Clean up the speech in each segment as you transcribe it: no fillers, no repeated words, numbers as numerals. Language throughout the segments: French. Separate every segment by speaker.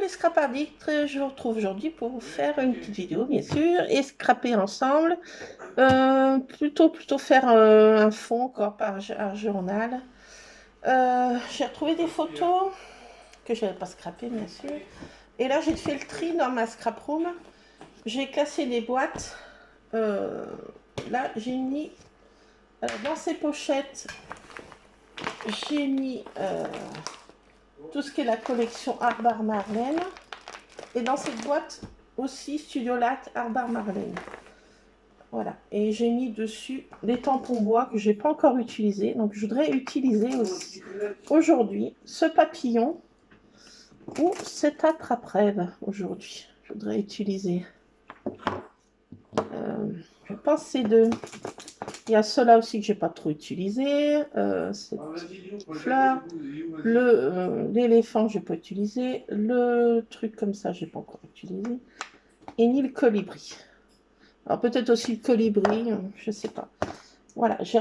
Speaker 1: Scrapardict, je vous retrouve aujourd'hui pour vous faire une petite vidéo bien sûr et scraper ensemble, plutôt faire un fond encore par un journal. J'ai retrouvé des photos que je n'avais pas scrapées bien sûr, et là j'ai fait le tri dans ma scrap room. J'ai cassé des boîtes, là j'ai mis dans ces pochettes, j'ai mis tout ce qui est la collection Arbar Marlène, et dans cette boîte aussi Studio Lac Arbar Marlène. Voilà, et j'ai mis dessus les tampons bois que j'ai pas encore utilisés, donc je voudrais utiliser aussi aujourd'hui ce papillon ou cet attrape-rêve aujourd'hui. Je voudrais utiliser. Je pense ces deux. Il y a ceux-là aussi que j'ai pas trop utilisé. Cette fleur, l'éléphant j'ai pas utilisé, le truc comme ça j'ai pas encore utilisé, et ni le colibri. Alors peut-être aussi le colibri, je sais pas. Voilà, j'ai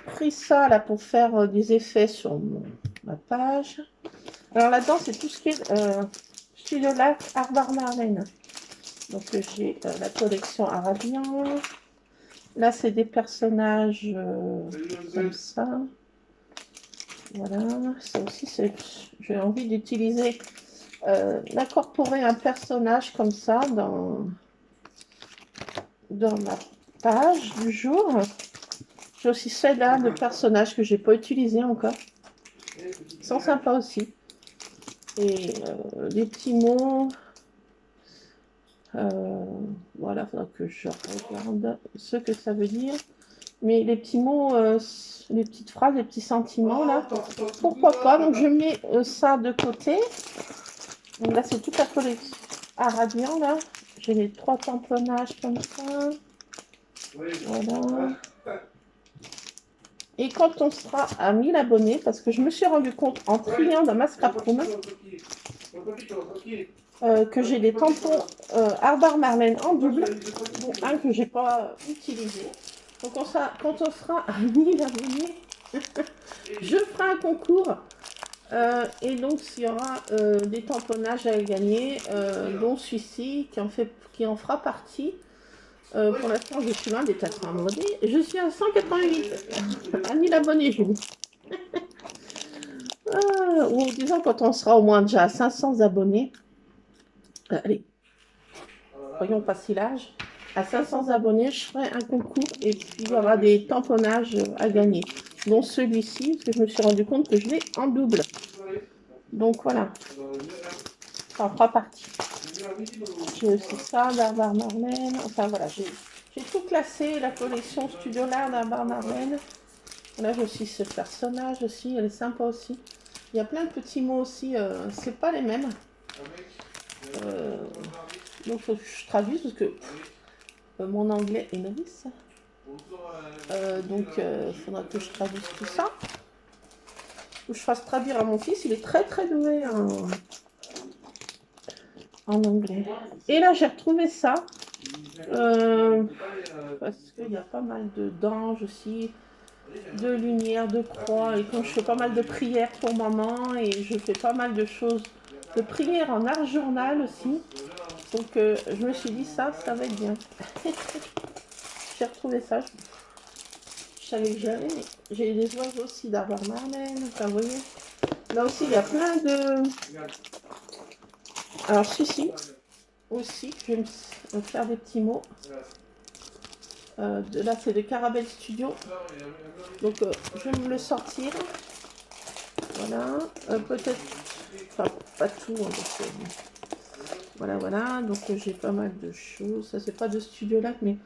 Speaker 1: pris ça là pour faire des effets sur ma page. Alors là-dedans c'est tout ce qui est Studio Lac Arbar Marlène. Donc j'ai la collection Arabian. Là, c'est des personnages comme ça. Voilà, ça aussi, j'ai envie d'utiliser, d'incorporer un personnage comme ça dans ma page du jour. J'ai aussi celle-là de personnages que j'ai pas utilisé encore. Ils sont sympas aussi. Et des petits mots. Voilà, il faudra que je regarde ce que ça veut dire. Mais les petits mots, les petites phrases, les petits sentiments, là, pourquoi pas. Donc, je mets ça de côté. Donc là, c'est toute la collection Arabian, là. J'ai les 3 tamponnages comme ça. Voilà. Et quand on sera à 1000 abonnés, parce que je me suis rendu compte en triant dans ma scrap room, que j'ai des tampons Arbar Marlène en double, bon, un que j'ai pas utilisé. Donc quand on sera à 1000 abonnés, je ferai un concours, et donc il y aura des tamponnages à gagner, dont celui-ci qui en fera partie. Pour l'instant je suis loin d'être à 100 abonnés, je suis à 188 à 1000 abonnés, je dis. Ou disons quand on sera au moins déjà à 500 abonnés. Allez, voyons pas si large. À 500 abonnés, je ferai un concours et puis il y aura des tamponnages à gagner. Dont celui-ci, parce que je me suis rendu compte que je l'ai en double. Donc voilà, ça en fera partie. J'ai aussi ça d'Arbar Marlène. Enfin voilà, j'ai tout classé, la collection Studio Lac d'Arbar Marlène. Là j'ai aussi ce personnage aussi, elle est sympa aussi. Il y a plein de petits mots aussi, c'est pas les mêmes. Donc il faut que je traduise parce que mon anglais est novice. Donc il faudra que je traduise tout ça. Ou je fasse traduire à mon fils, il est très doué en anglais. Et là j'ai retrouvé ça. Parce qu'il y a pas mal d'anges aussi, de lumière, de croix. Et quand je fais pas mal de prières pour maman, et je fais pas mal de choses, de prières en art journal aussi. Donc je me suis dit ça va être bien. J'ai retrouvé ça. Je savais que j'avais. J'ai des oiseaux aussi d'Arbar Marlène. Enfin, vous voyez. Là aussi, il y a plein de. Alors, celui-ci aussi, je vais me faire des petits mots. Là, c'est de Caravelle Studio. Donc, je vais me le sortir. Voilà. Peut-être. Enfin, pas tout. Hein, parce que Voilà, voilà. Donc, j'ai pas mal de choses. Ça, c'est pas de Studio Lac, mais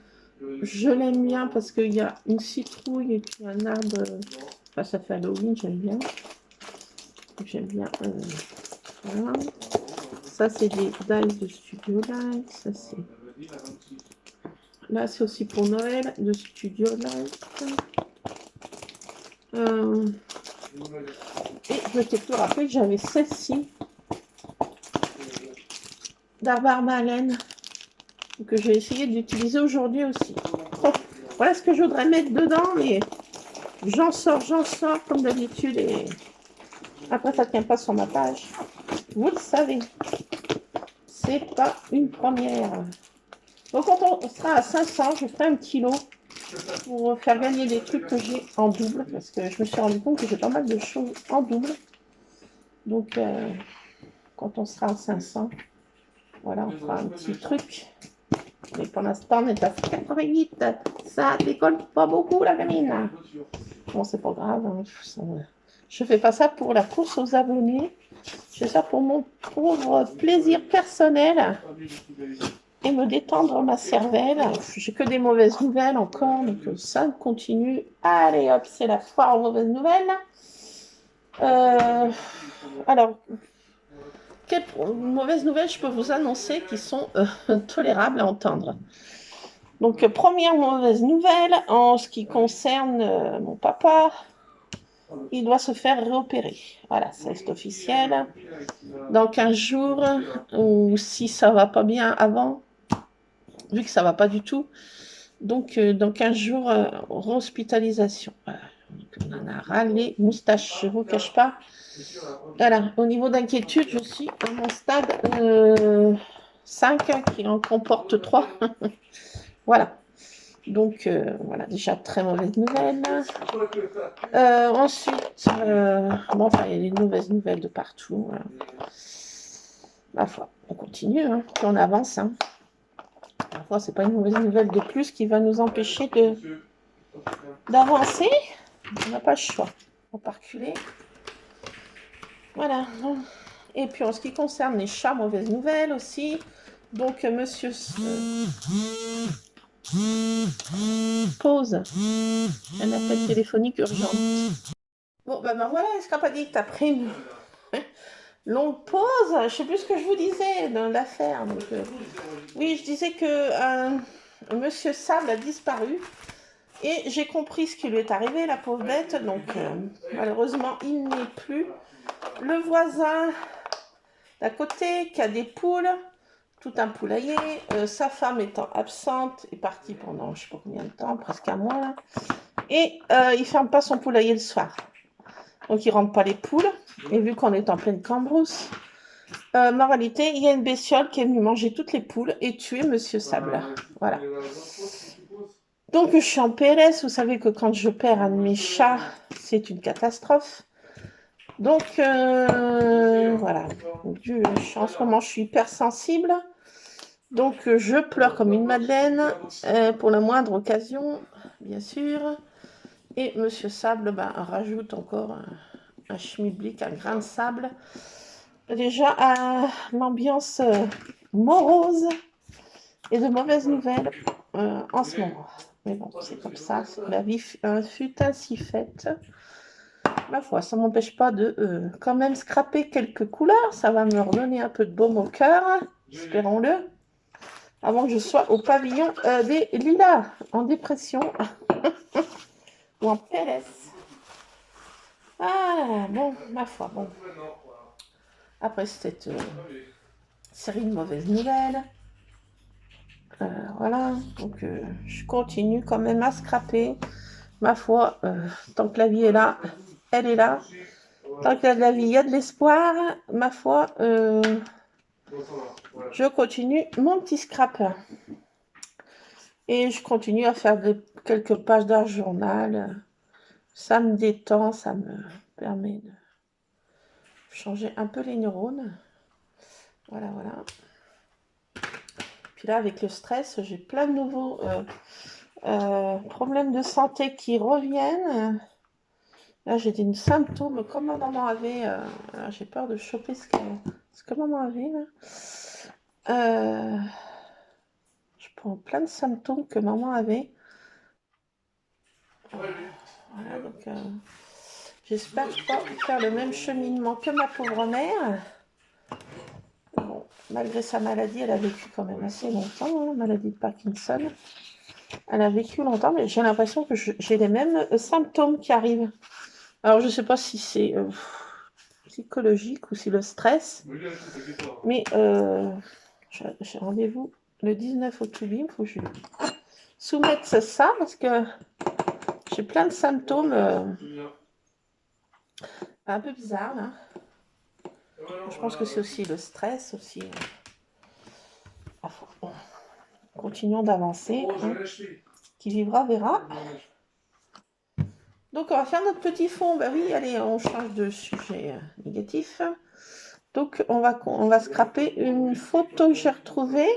Speaker 1: je l'aime bien parce qu'il y a une citrouille et puis un arbre. Enfin, ça fait Halloween, j'aime bien. J'aime bien. Voilà. Ça, c'est des dice de Studio Light. Ça, c'est... Là, c'est aussi pour Noël, de Studio Light. Et je me suis plus rappelé que j'avais celle-ci d'Arbar Malène que j'ai essayé d'utiliser aujourd'hui aussi. Bon, voilà ce que je voudrais mettre dedans, mais j'en sors comme d'habitude et après ça ne tient pas sur ma page. Vous le savez, c'est pas une première. Donc quand on sera à 500, je ferai un petit lot pour faire gagner des trucs que j'ai en double parce que je me suis rendu compte que j'ai pas mal de choses en double. Donc quand on sera à 500, voilà, on fera un petit truc. Mais pour l'instant, on est à 88. Ça décolle pas beaucoup, la gamine. Bon, c'est pas grave. Hein. Je fais pas ça pour la course aux abonnés. Je fais ça pour mon pauvre plaisir personnel et me détendre ma cervelle. J'ai que des mauvaises nouvelles encore, donc ça continue. Allez hop, c'est la foire aux mauvaises nouvelles. Alors, quelles mauvaises nouvelles je peux vous annoncer qui sont tolérables à entendre. Donc, première mauvaise nouvelle, en ce qui concerne mon papa, il doit se faire réopérer. Voilà, c'est officiel. Dans 15 jours, ou si ça va pas bien avant, vu que ça va pas du tout, donc dans 15 jours, hospitalisation. Voilà. Donc, on en a ras les moustaches, je ne vous cache pas. Voilà, au niveau d'inquiétude, je suis à mon stade 5 qui en comporte 3. Voilà. Donc, voilà, déjà très mauvaise nouvelle. Ensuite, bon, enfin, il y a des mauvaises nouvelles de partout. Voilà. Ma foi, on continue, hein, puis on avance. Hein. Parfois, c'est pas une mauvaise nouvelle de plus qui va nous empêcher d'avancer. On n'a pas le choix. On va pas reculer. Voilà. Et puis, en ce qui concerne les chats, mauvaise nouvelle aussi. Donc, monsieur... Pause. Un appel téléphonique urgent. Bon, ben voilà, Escapadicte, après une longue pause, je sais plus ce que je vous disais dans l'affaire. Donc, oui, je disais que Monsieur Sable a disparu et j'ai compris ce qui lui est arrivé, la pauvre bête. Donc, malheureusement, il n'est plus. Le voisin d'à côté qui a des poules, tout un poulailler, sa femme étant absente, est partie pendant je sais pas combien de temps, presque un mois là. Et il ferme pas son poulailler le soir. Donc, il rentre pas les poules. Et vu qu'on est en pleine cambrousse, moralité, il y a une bestiole qui est venue manger toutes les poules et tuer Monsieur Sable. Voilà. Donc, je suis en PLS. Vous savez que quand je perds un de mes chats, c'est une catastrophe. Donc, voilà. En ce moment, je suis hyper sensible. Donc, je pleure comme une madeleine pour la moindre occasion, bien sûr. Et Monsieur Sable rajoute encore un schmilblick, un grain de sable. Déjà à l'ambiance morose et de mauvaises nouvelles en ce moment. Mais bon, c'est comme ça. La vie fut ainsi faite. Ma foi, ça ne m'empêche pas de quand même scraper quelques couleurs. Ça va me redonner un peu de baume au cœur, espérons-le. Avant que je sois au pavillon des lilas, en dépression ou en PLS. Ah, bon, ma foi, bon. Après cette série de mauvaises nouvelles, voilà, donc je continue quand même à scraper. Ma foi, tant que la vie est là, elle est là. Tant qu'il y a de la vie, il y a de l'espoir. Ma foi, je continue mon petit scrap. Et je continue à faire quelques pages d'un journal. Ça me détend, ça me permet de changer un peu les neurones. Voilà, voilà. Puis là, avec le stress, j'ai plein de nouveaux problèmes de santé qui reviennent. Là, j'ai des symptômes comme ma maman avait. J'ai peur de choper ce que maman avait. Là. Je prends plein de symptômes que maman avait. Voilà, donc j'espère pas faire le même cheminement que ma pauvre mère. Bon, malgré sa maladie, elle a vécu quand même assez longtemps, hein, maladie de Parkinson. Elle a vécu longtemps, mais j'ai l'impression que j'ai les mêmes symptômes qui arrivent. Alors, je ne sais pas si c'est psychologique ou si le stress, mais j'ai rendez-vous le 19 au Toubib. Il faut que je soumette ça parce que j'ai plein de symptômes un peu bizarres là. Je pense que c'est aussi le stress aussi. Enfin, bon, continuons d'avancer. Hein. Qui vivra verra. Donc on va faire notre petit fond. Ben oui, allez, on change de sujet négatif. Donc on va scraper une photo que j'ai retrouvée.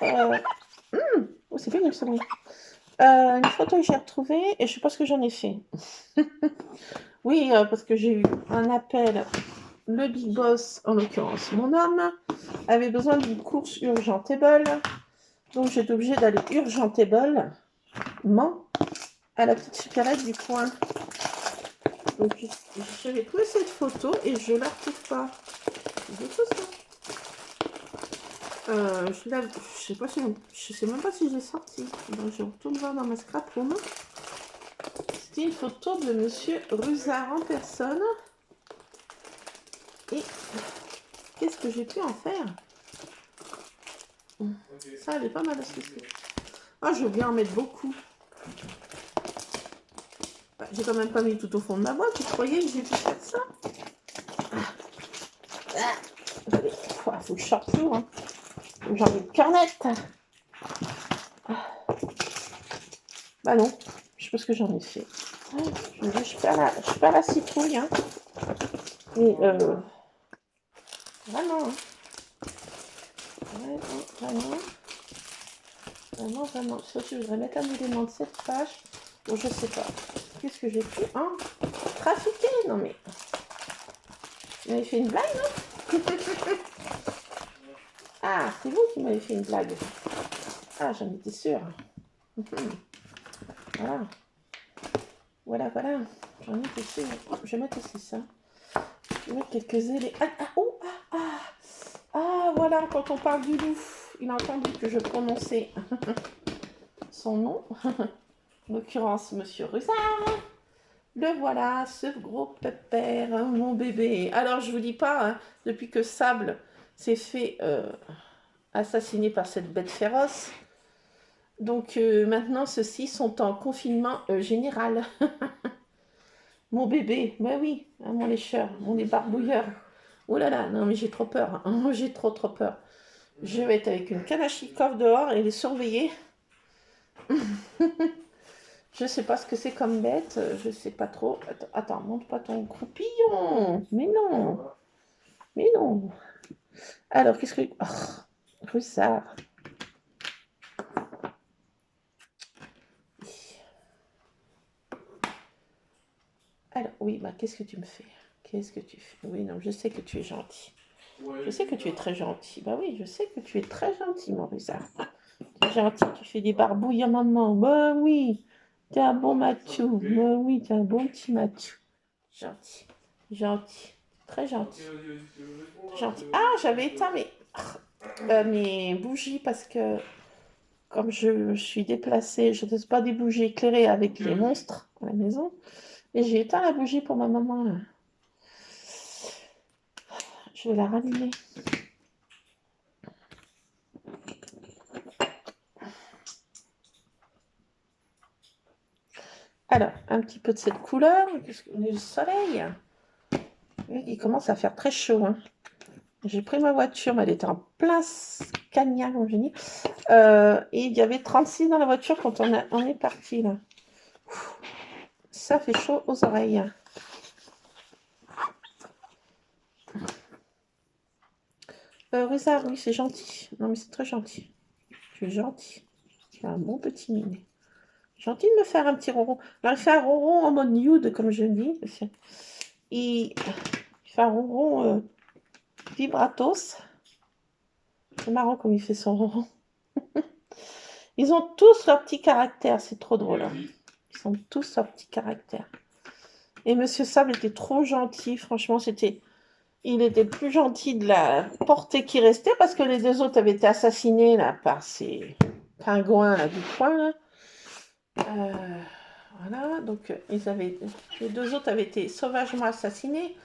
Speaker 1: Oh, c'est bien une seconde. Une photo que j'ai retrouvée et je sais pas ce que j'en ai fait. Oui, parce que j'ai eu un appel. Le Big Boss, en l'occurrence mon homme, avait besoin d'une course urgentable. Donc j'étais obligée d'aller urgentable à la petite supérette du coin. Donc j'avais trouvé cette photo et je la retrouve pas. C'est autre chose, je sais même pas si je l'ai sorti. Donc je retourne voir dans ma scrap room. C'était une photo de Monsieur Rusard en personne. Et qu'est-ce que j'ai pu en faire? Ça, elle est pas mal aussi. Ah, je veux bien en mettre beaucoup. Bah, j'ai quand même pas mis tout au fond de ma boîte. Vous croyez que j'ai pu faire ça? Faut que je sorte tout. Hein. J'en ai une cornette. Bah non, je sais pas ce que j'en ai fait. Je perds la citrouille. Hein. Et vraiment. Hein. Vraiment. Sauf que je voudrais mettre un élément de cette page. Bon, je sais pas. Qu'est-ce que j'ai pu trafiquer? Non mais. Vous m'avez fait une blague, non? Ah, c'est vous qui m'avez fait une blague. Ah, j'en étais sûre. Voilà. J'en étais sûre. Je vais mettre aussi ça. Je vais mettre quelques éléments. Voilà, quand on parle du loup, il a entendu que je prononçais son nom. En l'occurrence, Monsieur Rusard. Le voilà, ce gros pépère, hein, mon bébé. Alors, je vous dis pas, hein, depuis que Sable s'est fait assassiner par cette bête féroce, donc maintenant, ceux-ci sont en confinement général. Mon bébé, bah oui, hein, mon lécheur, mon débarbouilleur. Oh là là, non mais j'ai trop peur, hein. J'ai trop peur. Je vais être avec une Kalachnikov dehors et les surveiller. Je sais pas ce que c'est comme bête, je sais pas trop. Attends, monte pas ton croupillon. Mais non. Alors, qu'est-ce que... Oh, Russard. Alors, oui, bah, qu'est-ce que tu me fais? Qu'est-ce que tu fais? Oui, non, je sais que tu es gentil. Je sais que tu es très gentil. Bah oui, je sais que tu es très gentil, mon Russard. Tu es gentil, tu fais des barbouilles à maman. Bah oui, t'es un bon Matou. Bah oui, t'es un bon petit Matou. Gentil. Très gentil. Ah, j'avais éteint mes bougies parce que comme je suis déplacée, je n'ai pas des bougies éclairées avec les monstres à la maison. Et j'ai éteint la bougie pour ma maman. Là. Je vais la rallumer. Alors, un petit peu de cette couleur, du soleil. Il commence à faire très chaud. Hein. J'ai pris ma voiture, mais elle était en plein cagnard, comme je dis. Et il y avait 36 dans la voiture quand on est parti. Là. Ça fait chaud aux oreilles. Russard, oui, c'est gentil. Non, mais c'est très gentil. Tu es gentil. Tu es un bon petit minet. Gentil de me faire un petit ronron. Alors, il fait un ronron en mode nude, comme je dis. Il fait un ronron vibratos. C'est marrant comme il fait son ronron. Ils ont tous leur petit caractère, c'est trop drôle. Hein. Ils ont tous leur petit caractère. Et Monsieur Sable était trop gentil, franchement, il était le plus gentil de la portée qui restait parce que les deux autres avaient été assassinés là, par ces pingouins là, du coin. Là. Voilà, donc les deux autres avaient été sauvagement assassinés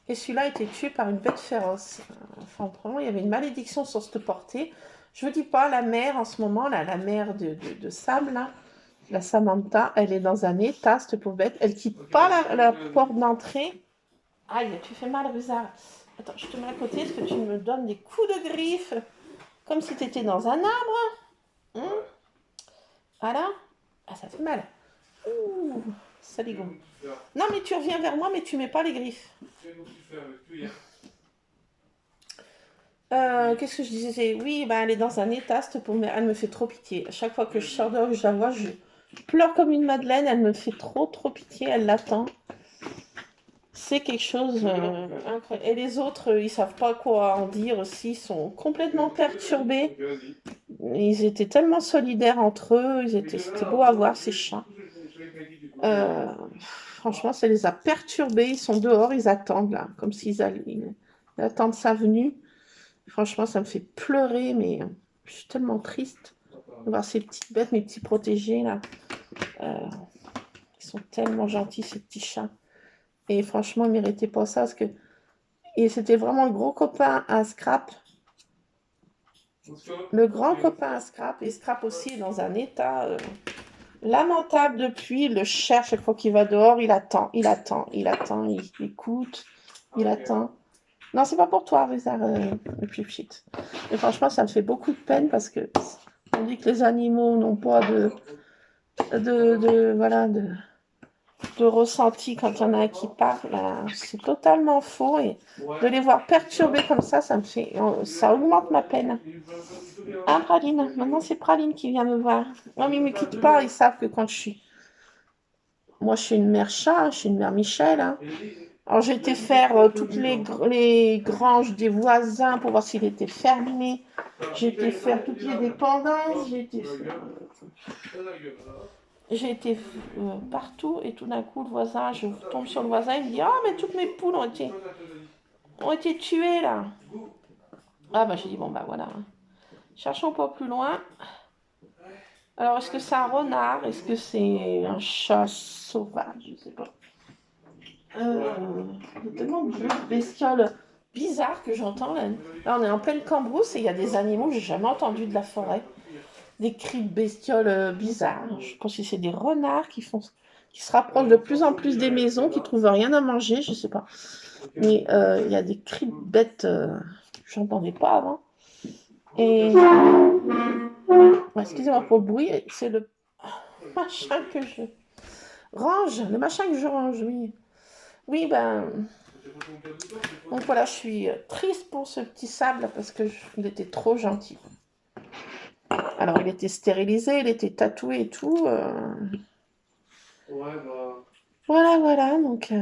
Speaker 1: et celui-là a été tué par une bête féroce. Enfin, vraiment, il y avait une malédiction sur cette portée. Je vous dis pas, la mère en ce moment, là, la mère de Sable, là, la Samantha, elle est dans un état, cette pauvre bête. Elle quitte pas la porte d'entrée. Aïe, tu fais mal, bizarre. Attends, je te mets à côté parce que tu me donnes des coups de griffe, comme si tu étais dans un arbre. Hein. Voilà. Ah, ça fait mal. Ouh, saligo. Non, mais tu reviens vers moi, mais tu mets pas les griffes. Qu'est-ce que je disais? Oui, bah, elle est dans un état, cette pauvre mère. Elle me fait trop pitié. À chaque fois que je sors dehors, je la vois, je pleure comme une madeleine. Elle me fait trop, trop pitié. Elle l'attend. C'est quelque chose incroyable. Et les autres, ils savent pas quoi en dire aussi. Ils sont complètement perturbés. Ils étaient tellement solidaires entre eux. C'était beau à voir, ces chats. Franchement, ça les a perturbés. Ils sont dehors, ils attendent là, comme ils attendent sa venue. Franchement, ça me fait pleurer, mais je suis tellement triste de voir ces petites bêtes, mes petits protégés là. Ils sont tellement gentils, ces petits chats. Et franchement, ils ne méritaient pas ça parce que et c'était vraiment le gros copain à Scrap. Le grand copain à Scrap. Et Scrap aussi est dans un état lamentable depuis. Il le cherche chaque fois qu'il va dehors. Il attend, il attend, il attend. Il écoute, il attend. Non, c'est pas pour toi, Rizar, le pchit. Mais franchement, ça me fait beaucoup de peine parce que on dit que les animaux n'ont pas voilà, de ressenti quand il y en a un qui part. Ben, c'est totalement faux. Et de les voir perturbés comme ça augmente ma peine. Ah, Praline, maintenant c'est Praline qui vient me voir. Non, mais ils ne me quittent pas, ils savent que quand je suis. Moi, je suis une mère chat, je suis une mère Michel. Hein. Alors, j'ai été faire toutes les granges des voisins pour voir s'il était fermé. J'ai été faire toutes les dépendances. J'ai été partout et tout d'un coup, le voisin, je tombe sur le voisin, il me dit: Ah, mais toutes mes poules ont été tuées là. Ah, bah, j'ai dit: Bon, bah voilà. Cherchons pas plus loin. Alors, est-ce que c'est un renard? Est-ce que c'est un chat sauvage? Je sais pas. Il y a tellement de bestioles bizarres que j'entends là. Là, on est en pleine cambrousse et il y a des animaux que j'ai jamais entendus de la forêt. Des cris de bestioles bizarres. Je pense que c'est des renards qui se rapprochent de plus en plus des maisons, qui trouvent rien à manger, je sais pas. Mais il y a des cris de bêtes que j'entendais pas avant. Et excusez-moi pour le bruit, c'est le machin que je range, le machin que je range, oui. Oui, ben. Donc voilà, je suis triste pour ce petit Sable parce qu'il était trop gentil. Alors, il était stérilisé, il était tatoué et tout. Voilà, voilà, donc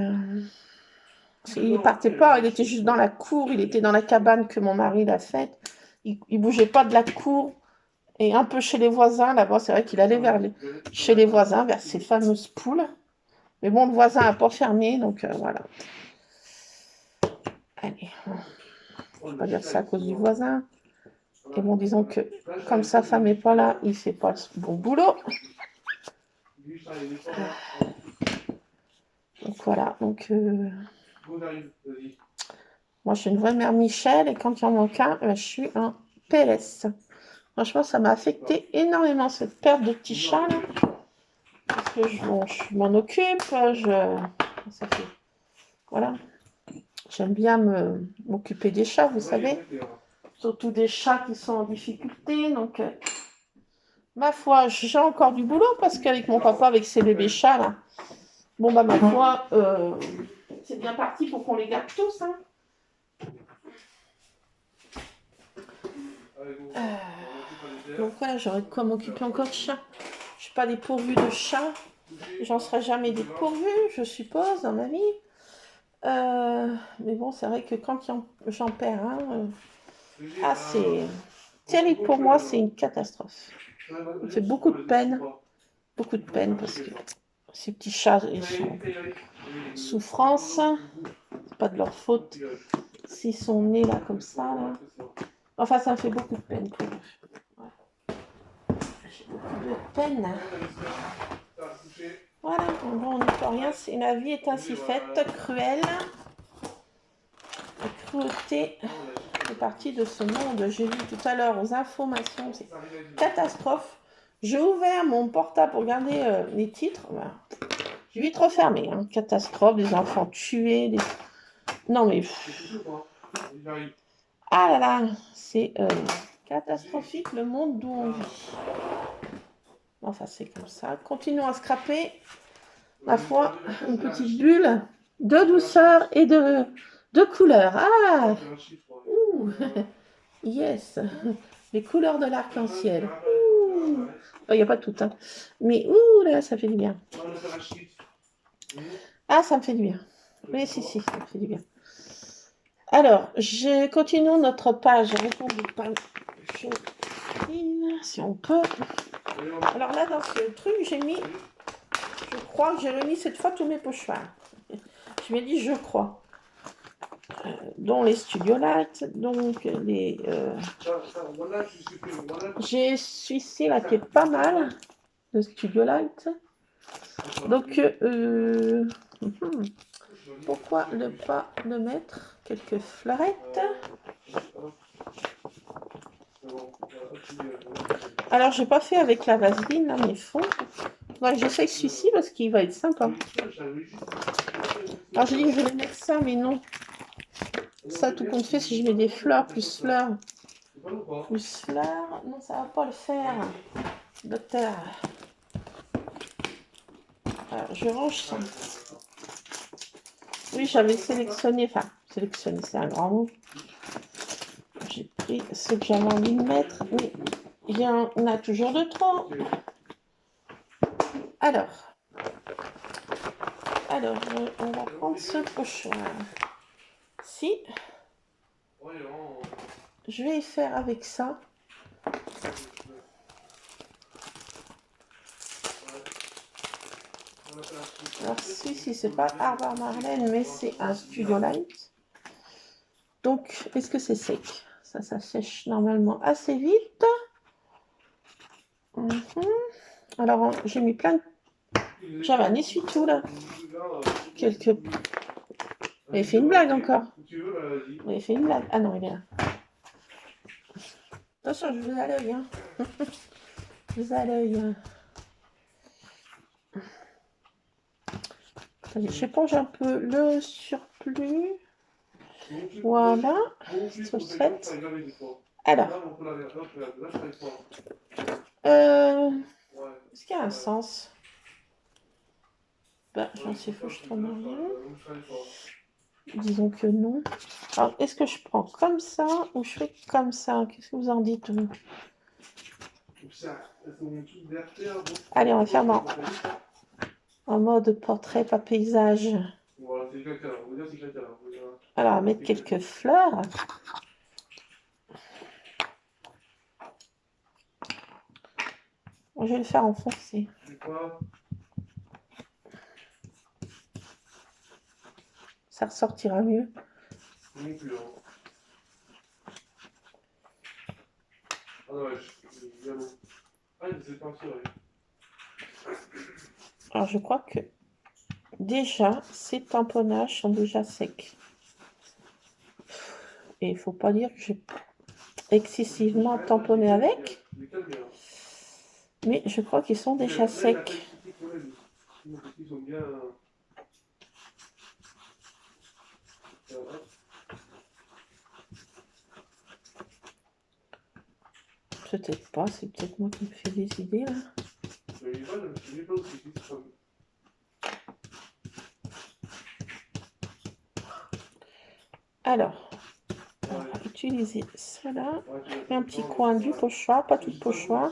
Speaker 1: il partait pas, il était juste dans la cour, il était dans la cabane que mon mari l'a faite. Il bougeait pas de la cour et un peu chez les voisins. Là-bas, c'est vrai qu'il allait chez les voisins, vers ces fameuses poules. Mais bon, le voisin n'a pas fermé, donc voilà. Allez, je vais pas dire ça à cause du voisin. Et bon, disons que comme sa femme n'est pas là, il fait pas le bon boulot. Donc voilà, donc moi je suis une vraie mère Michel et quand il y en manque un, je suis un PLS. Franchement, ça m'a affecté énormément cette perte de petits chats là. Parce que je m'en occupe, ça fait, voilà. J'aime bien m'occuper des chats, vous savez. Surtout des chats qui sont en difficulté, donc ma foi, j'ai encore du boulot parce qu'avec mon papa, avec ses bébés chats là, bon bah ma foi, c'est bien parti pour qu'on les garde tous. Hein. Donc voilà, j'aurais de quoi m'occuper encore de chats. Je suis pas dépourvue de chats. J'en serai jamais dépourvue, je suppose, dans ma vie. Mais bon, c'est vrai que quand j'en perds un, terrible pour moi, c'est une catastrophe. Ça me fait beaucoup de peine parce que ces petits chats, ils sont en souffrance. C'est pas de leur faute s'ils sont nés là comme ça. Là. Enfin, ça me fait beaucoup de peine pour eux. Ouais. J'ai beaucoup de peine. Voilà, bon, on n'y peut rien. La vie est ainsi faite, cruelle. La cruauté fait partie de ce monde. J'ai vu tout à l'heure aux informations, c'est catastrophe. J'ai ouvert mon portable pour regarder les titres. Voilà. J'ai vite refermé. Hein. Catastrophe, des enfants tués. Non mais... Ah là là, c'est catastrophique le monde d'où on vit. Enfin, c'est comme ça. Continuons à scraper. Ma foi, une petite bulle de douceur et de couleur. Ah, ouh, yes, les couleurs de l'arc-en-ciel. Il n'y a pas tout, hein. Mais ouh là, ça fait du bien. Ah, ça me fait du bien. Oui, si, ça me fait du bien. Alors, continuons notre page. Retour du pain si on peut. Alors là, dans ce truc, j'ai mis, je crois que j'ai remis cette fois tous mes pochoirs. Je m'ai dit, je crois. Dont les Studio Light, donc les... J'ai celui-ci là qui est pas mal, le Studio Light. Donc, pourquoi ne pas le mettre quelques fleurettes? Alors, j'ai pas fait avec la vaseline, là, mes fonds. Ouais, j'essaye celui-ci parce qu'il va être sympa. Alors, j'ai dit que je vais mettre ça, mais non. Ça, tout compte fait, si je mets des fleurs, plus fleurs, non, ça va pas le faire, docteur. Alors, je range ça. Oui, j'avais sélectionné, c'est un grand mot. J'ai pris ce que j'avais envie de mettre, mais il y en a toujours de trop. Alors, on va prendre ce pochoir. Si, je vais faire avec ça. Alors, celui-ci, c'est pas Arbor Marlène, mais c'est un Studio Light. Donc, est-ce que c'est sec? Ça sèche normalement assez vite. Alors, j'ai mis plein de... J'avais un essuie-tout, là. Quelques... Vous avez fait une blague, encore. Vous avez fait une blague. Ah non, il est là. Attention, je vous ai à l'œil, hein. Je vous ai à l'œil. J'éponge un peu le surplus. Voilà. Sauce faite. Alors. Est-ce qu'il y a un sens? Bah, j'en sais fou, je tombe rien. Disons que non. Alors, est-ce que je prends comme ça ou je fais comme ça? Qu'est-ce que vous en dites, vous? Allez, on va faire en mode portrait, pas paysage. Alors, on va mettre quelques fleurs. Je vais le faire enfoncer. Ça ressortira mieux. Alors, je crois que déjà, ces tamponnages sont déjà secs. Et il ne faut pas dire que j'ai excessivement tamponné avec. Mais je crois qu'ils sont déjà secs. Peut-être pas, c'est peut-être moi qui me fais des idées là. Alors, on va utiliser ça là. Un petit coin du pochoir, pas tout le pochoir.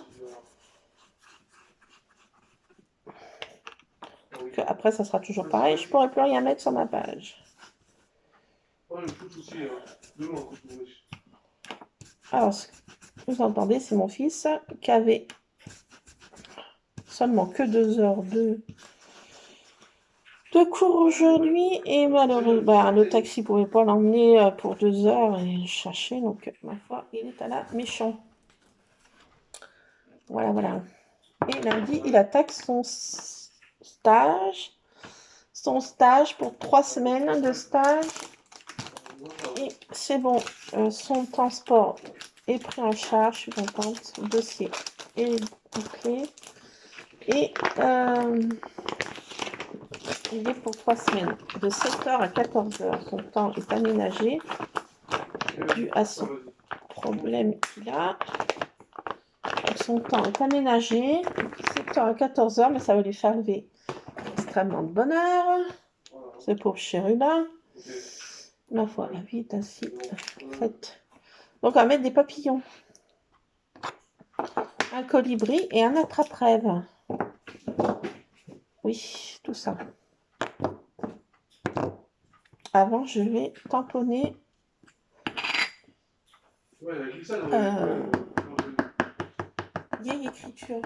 Speaker 1: Après, ça sera toujours pareil. Je ne pourrai plus rien mettre sur ma page. Alors, Vous entendez, c'est mon fils qui avait seulement que 2 heures de cours aujourd'hui et malheureusement, bah, le taxi ne pouvait pas l'emmener pour 2 heures et le chercher, donc ma foi, il est à la méchant. Voilà, voilà. Et lundi, il attaque son stage pour 3 semaines de stage. Et c'est bon, son transport est pris en charge, je suis contente. Le dossier est bouclé. Et il est pour 3 semaines, de 7h à 14h. Son temps est aménagé dû à son problème qu'il a. Son temps est aménagé, 7h à 14h, mais ça va lui faire lever extrêmement de bonne heure. Ce pauvre chérubin. Ma foi, la vie est ainsi faite. Donc, on va mettre des papillons. Un colibri et un attrape-rêve. Oui, tout ça. Avant, je vais tamponner vieille écriture.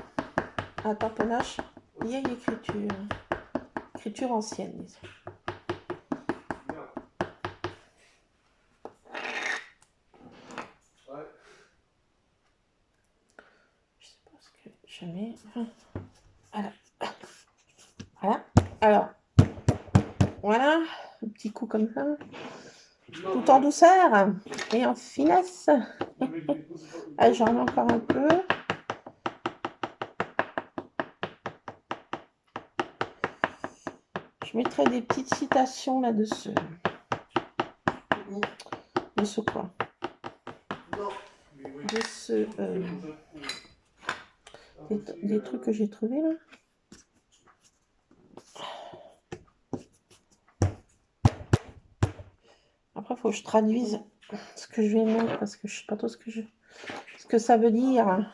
Speaker 1: Un tamponnage vieille écriture. Écriture ancienne, disons. Je sais pas ce que je mets. Voilà. Voilà. Alors, voilà. Un petit coup comme ça. Tout en douceur et en finesse. J'en mets encore un peu. Je mettrai des petites citations là-dessus. De ce quoi? De ce... des trucs que j'ai trouvés là. Après, il faut que je traduise ce que je vais mettre parce que je ne sais pas trop ce que ça veut dire.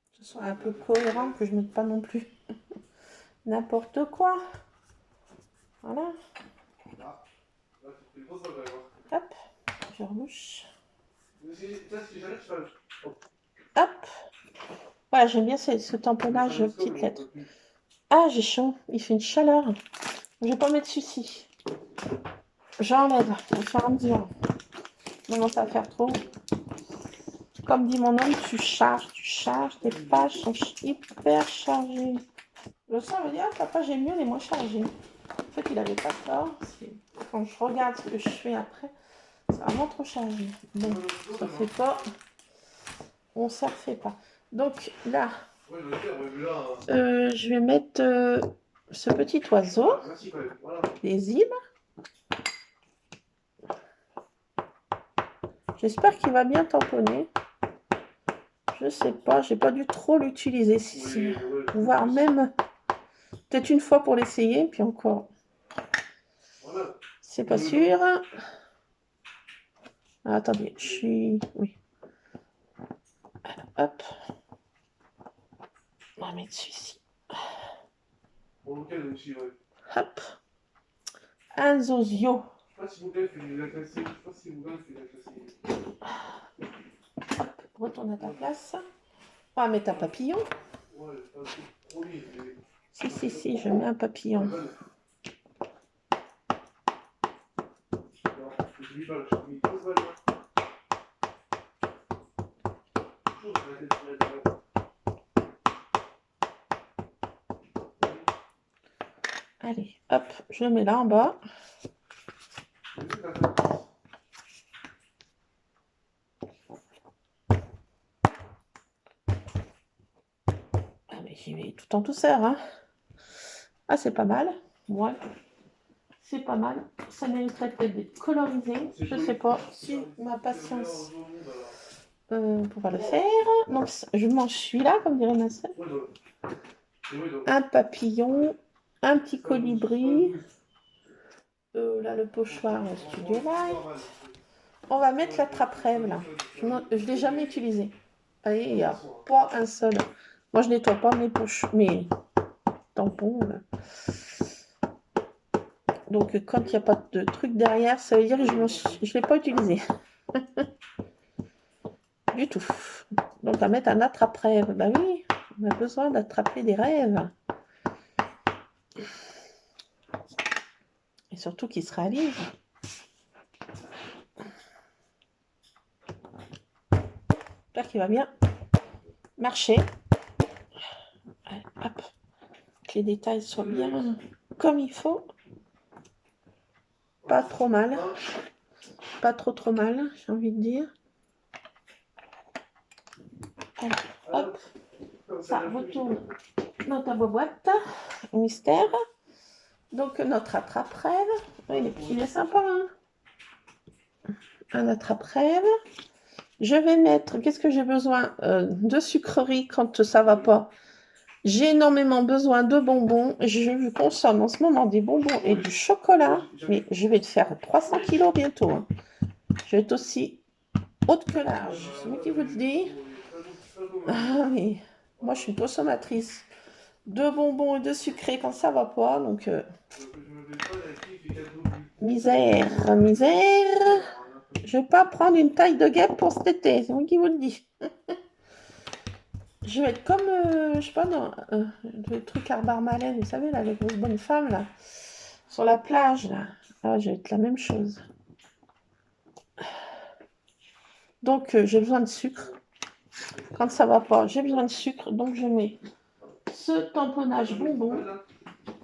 Speaker 1: Que ce soit un peu cohérent, que je ne mette pas non plus n'importe quoi. Voilà. Hop, je rebouche. Hop. Voilà, j'aime bien ce tamponnage petites lettres. Ah, j'ai chaud. Il fait une chaleur. Je vais pas mettre ceci. J'enlève au fur et à mesure. Non, ça va faire trop. Comme dit mon homme, tu charges. Tes pages sont hyper chargées. Le son veut dire, papa, j'aime mieux les moins chargés. En fait, il avait pas tort. Quand je regarde ce que je fais après, c'est vraiment trop chargé. Bon, ça fait pas. On ne refait pas. Donc là, je vais mettre ce petit oiseau, des îles. J'espère qu'il va bien tamponner. Je sais pas, j'ai pas dû trop l'utiliser, voire même peut-être une fois pour l'essayer, puis encore. C'est pas sûr. Ah, attendez, je suis... Oui. Alors, hop. On va mettre celui-ci. Hop. Un zozio. Hop, retourne à ta place. On va mettre un papillon. Si, je mets un papillon. Allez, hop, je le mets là en bas. Ah, mais j'y vais tout en douceur, hein. Ah, c'est pas mal. Ouais. C'est pas mal. Ça mériterait peut-être d'être colorisé. Je sais pas si ma patience pourra le faire. Donc, je mange celui-là, comme dirait ma soeur. Un papillon, un petit colibri. Là, le pochoir Studio Light. On va mettre l'attrape-rêve, là. Je ne l'ai jamais utilisé. Vous voyez, il n'y a pas un seul. Moi, je nettoie pas mes tampons. Là. Donc, quand il n'y a pas de truc derrière, ça veut dire que je ne l'ai pas utilisé. Du tout. Donc, on va mettre un attrape-rêve. Bah oui, on a besoin d'attraper des rêves. Et surtout qu'ils se réalisent. J'espère qu'il va bien marcher. Allez, hop. Que les détails soient bien comme il faut. Pas trop mal. Pas trop mal, j'ai envie de dire. Allez, hop. Ça retourne dans ta boîte. Mystère. Donc, notre attrape-rêve. Il est sympa, hein. Un attrape-rêve. Je vais mettre, qu'est-ce que j'ai besoin de sucreries quand ça va pas. J'ai énormément besoin de bonbons. Je consomme en ce moment des bonbons et du chocolat. Mais je vais te faire 300 kilos bientôt. Hein. Je vais être aussi haute que large. C'est moi qui vous le dis. Ah oui. Moi, je suis une consommatrice de bonbons et de sucrés quand ça va pas. Donc, misère, misère. Je vais pas prendre une taille de guêpe pour cet été. C'est moi qui vous le dis. Je vais être comme, je sais pas, dans le truc Arbar-Malène, vous savez, là, les grosses bonnes femmes, là, sur la plage, là. Ah, je vais être la même chose. Donc, j'ai besoin de sucre. Quand ça va pas, j'ai besoin de sucre, donc je mets ce tamponnage bonbon.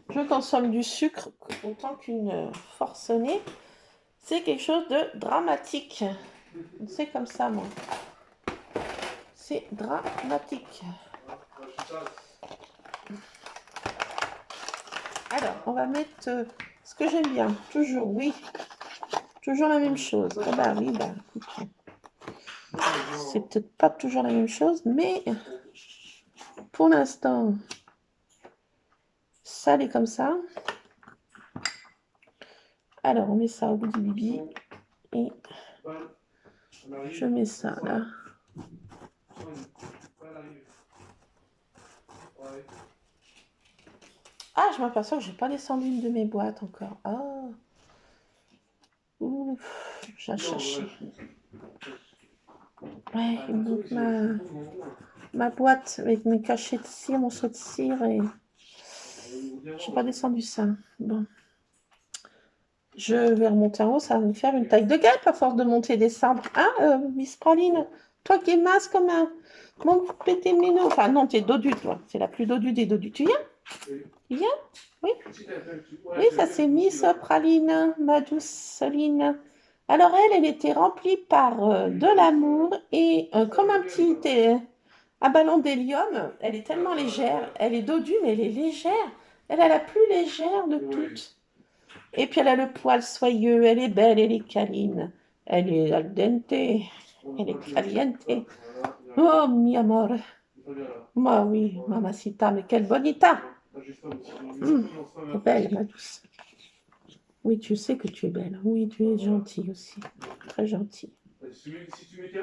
Speaker 1: Je consomme du sucre autant qu'une forcenée. C'est quelque chose de dramatique. C'est comme ça, moi. C'est dramatique. Alors, on va mettre ce que j'aime bien. Toujours, oui. Toujours la même chose. Ah bah oui, bah écoute. C'est peut-être pas toujours la même chose, mais pour l'instant, ça est comme ça. Alors, on met ça au bout du bibi. Et je mets ça là. Ah, je m'aperçois que j'ai pas descendu une de mes boîtes encore. Ah. Ouf, j'ai cherché. Ouais, il me manque ma boîte avec mes cachets de cire, mon seau de cire et j'ai pas descendu ça. Bon. Je vais remonter en haut, ça va me faire une taille de guêpe à force de monter et descendre. Ah, Miss Praline, toi qui es mince comme un mon pété minot. Enfin non, t'es dodu, toi. C'est la plus dodue des dodus. Tu viens? Tu viens? Oui. Oui, ça c'est Miss Praline, ma douce Soline. Alors elle était remplie par de l'amour et comme un ballon d'hélium. Elle est tellement légère. Elle est dodue, mais elle est légère. Elle est la plus légère de toutes. Et puis elle a le poil soyeux, elle est belle, elle est câline. Elle est al dente, elle est caliente. Oh, mi amore. Ma oui, mamacita, mais quelle bonita. Belle, ma douce. Oui, tu sais que tu es belle. Oui, tu es gentille aussi. Très gentille.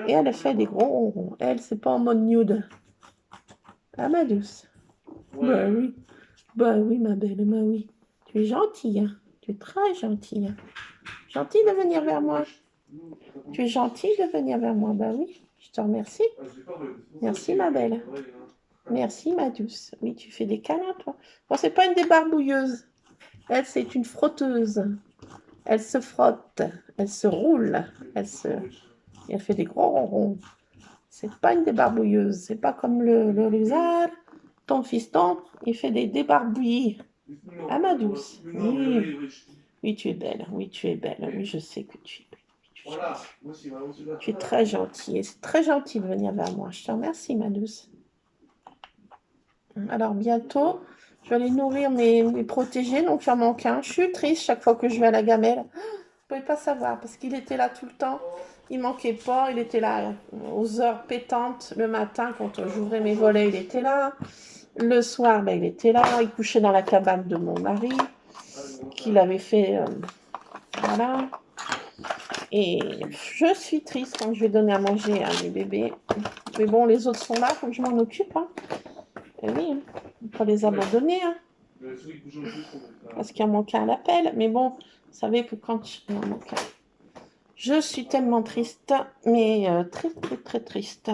Speaker 1: Et elle a fait des gros ronrons. Elle, c'est pas en mode nude. Ah, ma douce. Bah oui. Bah oui, ma belle, bah oui. Tu es gentille, hein. Tu es très gentille. Hein. Gentil de venir vers moi. Tu es gentil de venir vers moi. Bah oui, je te remercie. Merci, ma belle. Merci, ma douce. Oui, tu fais des câlins, toi. Bon, c'est pas une débarbouilleuse. Elle, c'est une frotteuse. Elle se frotte, elle se roule, elle fait des gros ronrons. C'est pas une débarbouilleuse. C'est pas comme le lézard. Ton fiston, il fait des débarbouillis. Ah, ma douce. Oui. Oui, tu es belle. Oui, tu es belle. Oui, je sais que tu es belle. Tu es très gentille. Et c'est très gentil de venir vers moi. Je te remercie, ma douce. Alors, bientôt, je vais aller nourrir mes protégés. Donc, il en manque un. Je suis triste chaque fois que je vais à la gamelle. Vous ne pouvez pas savoir parce qu'il était là tout le temps. Il manquait pas. Il était là aux heures pétantes. Le matin, quand j'ouvrais mes volets, il était là. Le soir, ben, il était là. Il couchait dans la cabane de mon mari qu'il avait fait. Voilà. Et je suis triste quand je vais donner à manger à mes bébés. Mais bon, les autres sont là, il faut que je m'en occupe. Hein. Et oui, il ne faut pas les abandonner. Hein. Parce qu'il en manquait un l'appel. Mais bon, vous savez que quand il en manque un. Je suis tellement triste, mais très, très, très triste.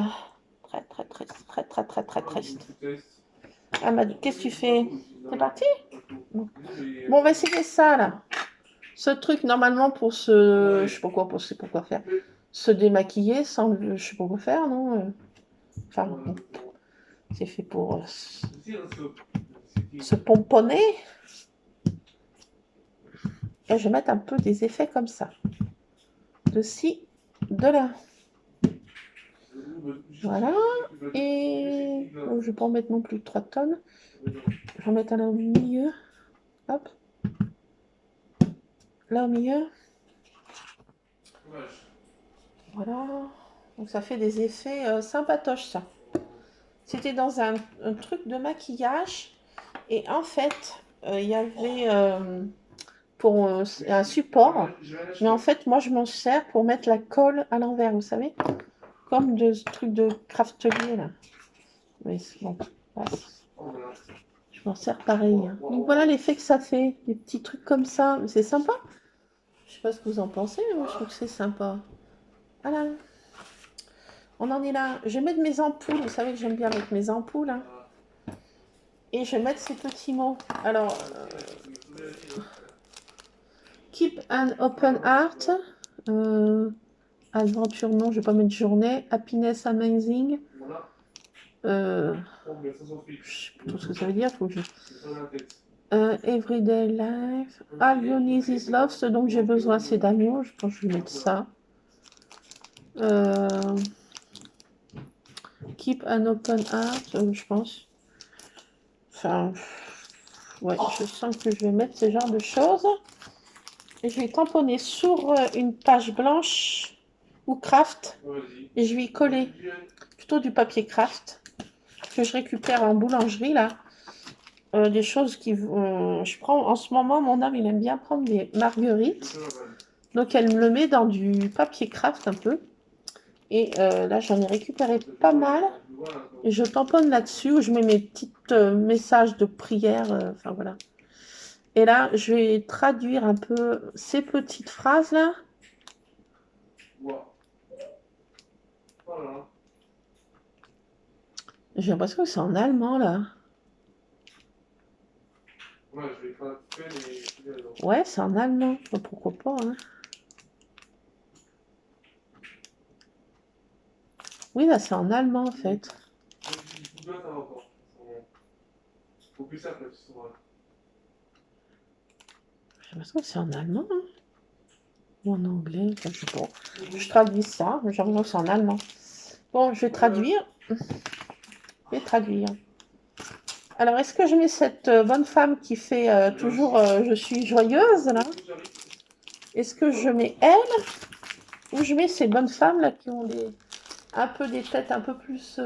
Speaker 1: Très, très triste. Très, très, très, très triste. Elle m'a dit, qu'est-ce que tu fais? T'es parti? Bon. Bon, on va essayer ça, là. Ce truc, normalement, pour se... Je sais pas quoi, je sais pas quoi faire. Se démaquiller sans... Je sais pas quoi faire, non? Enfin, bon. C'est fait pour se pomponner. Et je vais mettre un peu des effets comme ça. De ci, de là. Voilà. Et je ne vais pas en mettre non plus 3 tonnes. Je vais en mettre un là au milieu. Hop. Là au milieu. Voilà. Donc ça fait des effets sympatoches, ça. C'était dans un truc de maquillage. Et en fait, il y avait pour un support. Mais en fait, moi, je m'en sers pour mettre la colle à l'envers, vous savez? Comme de ce truc de craftelier, là. Mais bon, je m'en sers pareil. Hein. Donc voilà l'effet que ça fait. Des petits trucs comme ça. C'est sympa. Je sais pas ce que vous en pensez, mais moi, je trouve que c'est sympa. Voilà. On en est là. Je vais mettre mes ampoules. Vous savez que j'aime bien mettre mes ampoules. Hein. Et je vais mettre ces petits mots. Alors, keep an open heart. Aventure, non, je vais pas mettre journée. Happiness amazing. Je sais plus tout ce que ça veut dire. Faut que je... everyday life. All you need is love. Ce dont j'ai besoin, c'est d'amour. Je pense que je vais mettre ça. Keep an open heart, je pense. Enfin, ouais, je sens que je vais mettre ce genre de choses. Et je vais tamponner sur une page blanche ou craft. Et je vais y coller plutôt du papier craft que je récupère en boulangerie là. Des choses qui... je prends en ce moment, mon homme, il aime bien prendre des marguerites. Donc, elle me le met dans du papier craft un peu. Et là, j'en ai récupéré pas mal. Et je tamponne là-dessus où je mets mes petits messages de prière. Enfin, voilà. Et là, je vais traduire un peu ces petites phrases-là. J'ai l'impression que c'est en allemand, là. Ouais, c'est en allemand. Pourquoi pas, hein. Oui, là, c'est en allemand, en fait. J'ai l'impression que c'est en allemand, hein. Ou en anglais, enfin, je sais pas. Je traduis ça, mais j'ai l'impression que c'est en allemand. Bon, je vais traduire. Je vais traduire. Alors, est-ce que je mets cette bonne femme qui fait toujours je suis joyeuse, là? Est-ce que je mets elle? Ou je mets ces bonnes femmes, là, qui ont un peu des têtes un peu plus...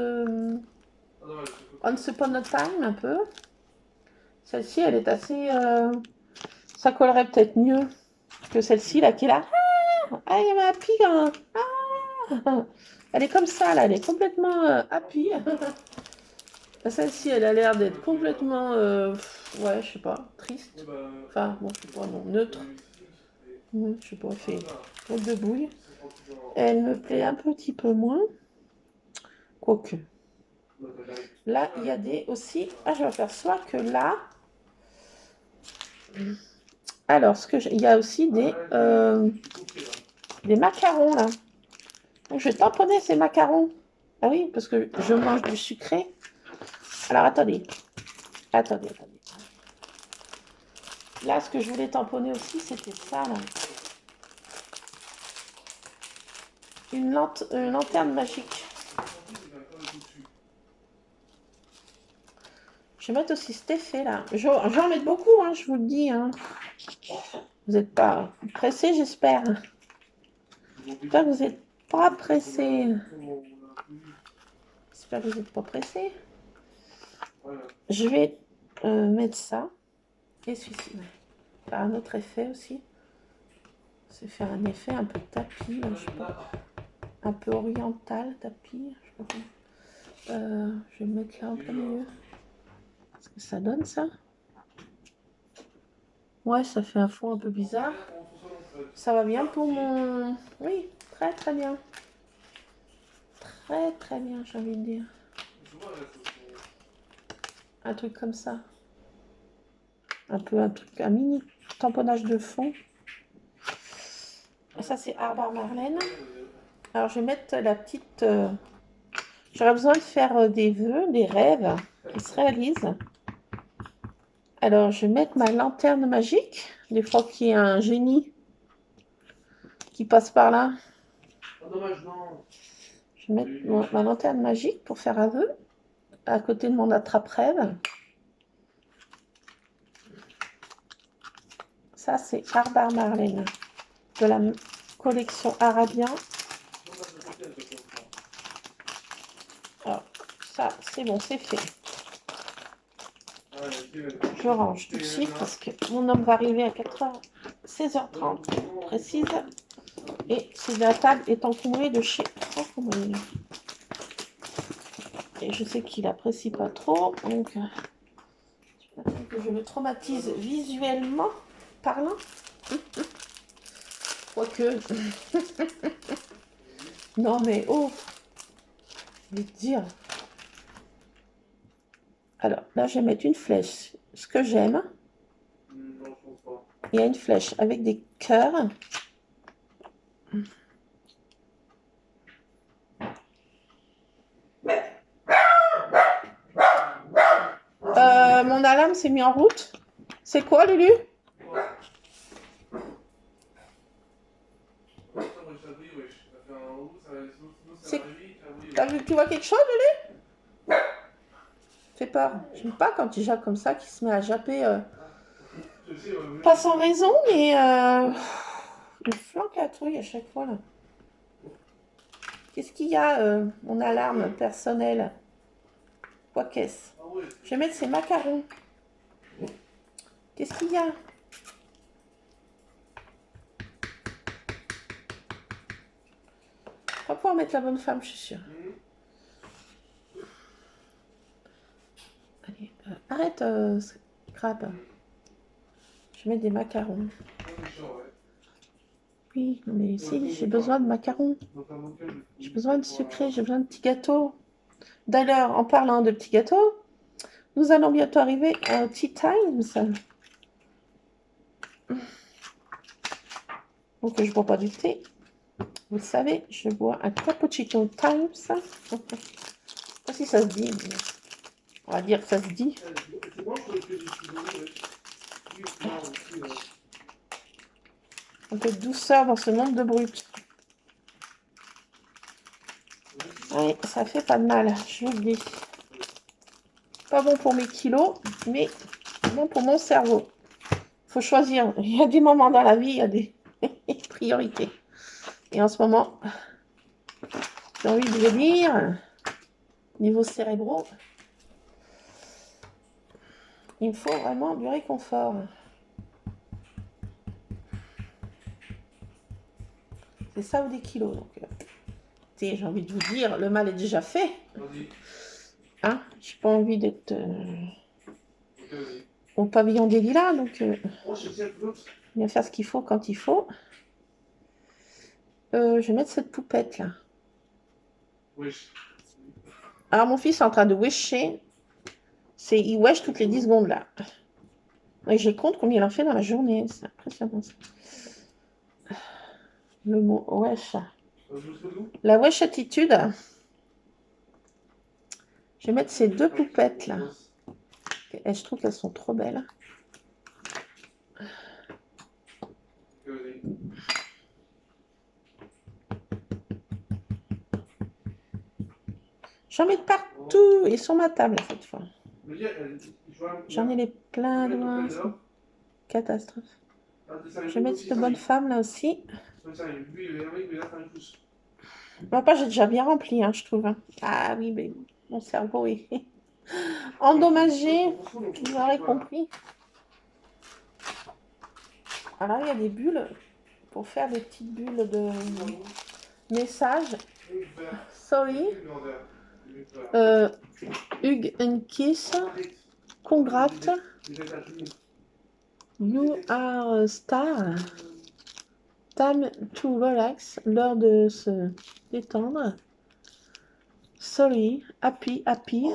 Speaker 1: Once Upon a Time, un peu. Celle-ci, elle est assez... ça collerait peut-être mieux que celle-ci, là, qui est là. Ah, il y a ma happy, hein. Ah, elle est comme ça, là. Elle est complètement happy. Celle-ci, elle a l'air d'être complètement... ouais, je sais pas, triste. Enfin, bon, je sais pas, non, neutre. Je sais pas, elle fait trop de bouille. Elle me plaît un petit peu moins. Quoique. Là, il y a des aussi... Ah, je m'aperçois que là... Alors, il y a aussi des macarons, là. Donc, je vais tamponner ces macarons. Ah oui, parce que je mange du sucré. Alors, attendez. Attendez. Là, ce que je voulais tamponner aussi, c'était ça, là. Une lanterne magique. Je vais mettre aussi cet effet, là. Je vais en mettre beaucoup, hein, je vous le dis. Hein. Vous n'êtes pas pressé, j'espère. J'espère que vous n'êtes pas pressé. J'espère que vous n'êtes pas pressé. Je vais mettre ça. Et celui-ci. Faire un autre effet aussi. C'est faire un effet un peu tapis, là, je sais pas. Un peu oriental, tapis. Je sais pas. Je vais me mettre là en plein milieu. Est-ce que ça donne ça? Ouais, ça fait un fond un peu bizarre. Ça va bien pour mon... Oui, très très bien. Très très bien, j'ai envie de dire. Un truc comme ça. Un peu un truc, un mini tamponnage de fond. Et ça, c'est Arbor Marlène. Alors, je vais mettre la petite... J'aurais besoin de faire des vœux, des rêves qui se réalisent. Alors, je vais mettre ma lanterne magique. Des fois qu'il y a un génie qui passe par là. Je vais mettre ma lanterne magique pour faire un vœu à côté de mon attrape-rêve. Ça, c'est Arbor Marlène de la collection Arabien. Alors, ça, c'est bon, c'est fait. Je range tout de suite parce que mon homme va arriver à 16h30 précise. Et la table est encombrée de chez Encombrée. Et je sais qu'il apprécie pas trop, donc je le traumatise visuellement parlant. Quoique. Non mais oh, je vais te dire. Alors là, je vais mettre une flèche. Ce que j'aime. Il y a une flèche avec des cœurs. Mon alarme s'est mis en route. C'est quoi, Lulu? Tu vois quelque chose, Lulu? Fais peur. J'aime pas quand il jappe comme ça, qu'il se met à japper. Pas sans raison, mais il flanque la trouille à chaque fois là. Qu'est-ce qu'il y a, mon alarme personnelle? Quoi qu'est-ce? Je vais mettre ces macarons. Qu'est-ce qu'il y a? On va pouvoir mettre la bonne femme, je suis sûre. Allez, arrête, Scrap. Je vais mettre des macarons. Oui, mais si, j'ai besoin de macarons. J'ai besoin de sucré, j'ai besoin de petits gâteaux. D'ailleurs, en parlant de petits gâteaux, nous allons bientôt arriver à Tea Times. Donc, je ne bois pas du thé. Vous le savez, je bois un cappuccino Times. Je ne sais pas si ça se dit, mais on va dire que ça se dit. Un peu de douceur dans ce monde de brut. Oui, ça fait pas de mal, je vous le dis. Pas bon pour mes kilos, mais bon pour mon cerveau. Faut choisir. Il y a des moments dans la vie, il y a des priorités. Et en ce moment, j'ai envie de vous dire, niveau cérébraux, il me faut vraiment du réconfort. C'est ça ou des kilos. Donc, j'ai envie de vous dire, le mal est déjà fait. Hein, j'ai pas envie d'être au pavillon des lilas, donc il va faire ce qu'il faut quand il faut. Je vais mettre cette poupette là. Alors mon fils est en train de wisher. Il wesh toutes les 10 secondes là. Et je compte combien il en fait dans la journée. C'est impressionnant ça. Le mot wesh. La wesh attitude. Je vais mettre ces deux poupettes là. Et je trouve qu'elles sont trop belles. J'en mets partout. Et sur ma table cette fois. J'en ai les plein de catastrophe. Je vais mettre cette bonne femme là aussi. Moi, pas, j'ai déjà bien rempli, hein, je trouve. Ah oui, mais mon cerveau est endommagé. Vous aurez compris. Alors, il y a des bulles pour faire des petites bulles de messages. Sorry. Hug and kiss. Congrats. You are a star. Time to relax. L'heure de se détendre. Sorry. Happy, happy.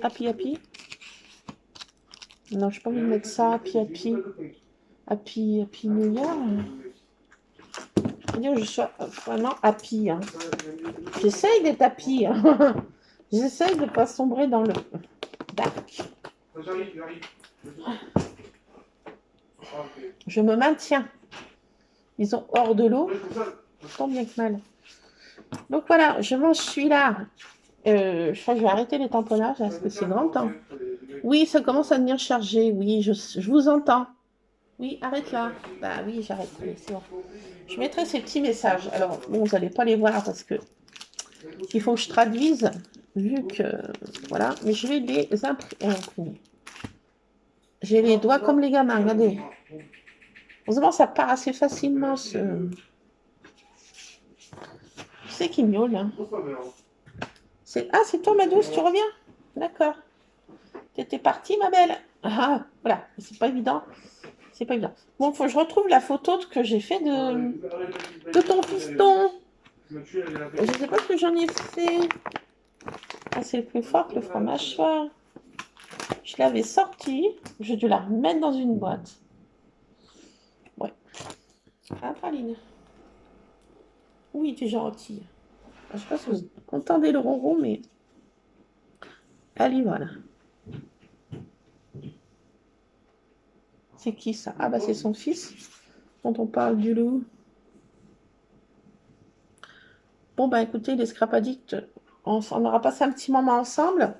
Speaker 1: Happy, happy. Non, je n'ai pas envie de mettre ça. Happy, happy. Happy, happy New Year. Je veux dire que je sois vraiment happy. Hein. J'essaye d'être happy. Hein. J'essaye de ne pas sombrer dans le dark. Je me maintiens. Ils sont hors de l'eau, tant bien que mal. Donc voilà, je m'en suis là. Je crois que je vais arrêter les tamponnages parce que c'est grand temps. Oui, ça commence à venir chargé. Oui, je vous entends. Oui, arrête là. Bah oui, j'arrête. C'est bon. Je mettrai ces petits messages. Alors, bon, vous n'allez pas les voir parce que il faut que je traduise, vu que... Voilà, mais je vais les imprimer. J'ai les doigts comme les gamins, regardez. Heureusement, ça part assez facilement, ce... C'est qui miaule, hein. Ah, c'est toi, ma douce, tu reviens? D'accord. T'étais partie, ma belle? Ah, voilà, c'est pas évident. C'est pas évident. Bon, faut que je retrouve la photo que j'ai fait de ton fiston. Je sais pas ce que j'en ai fait. Ah, c'est le plus fort que le fromage fort. Je l'avais sortie. J'ai dû la remettre dans une boîte. Ouais. Ah, Praline. Oui, tu es gentille. Je sais pas si vous entendez le ronron, mais... Allez, voilà. C'est qui ça? Ah bah c'est son fils dont on parle du loup. Bon bah écoutez, les Scrap Addicts, on aura passé un petit moment ensemble.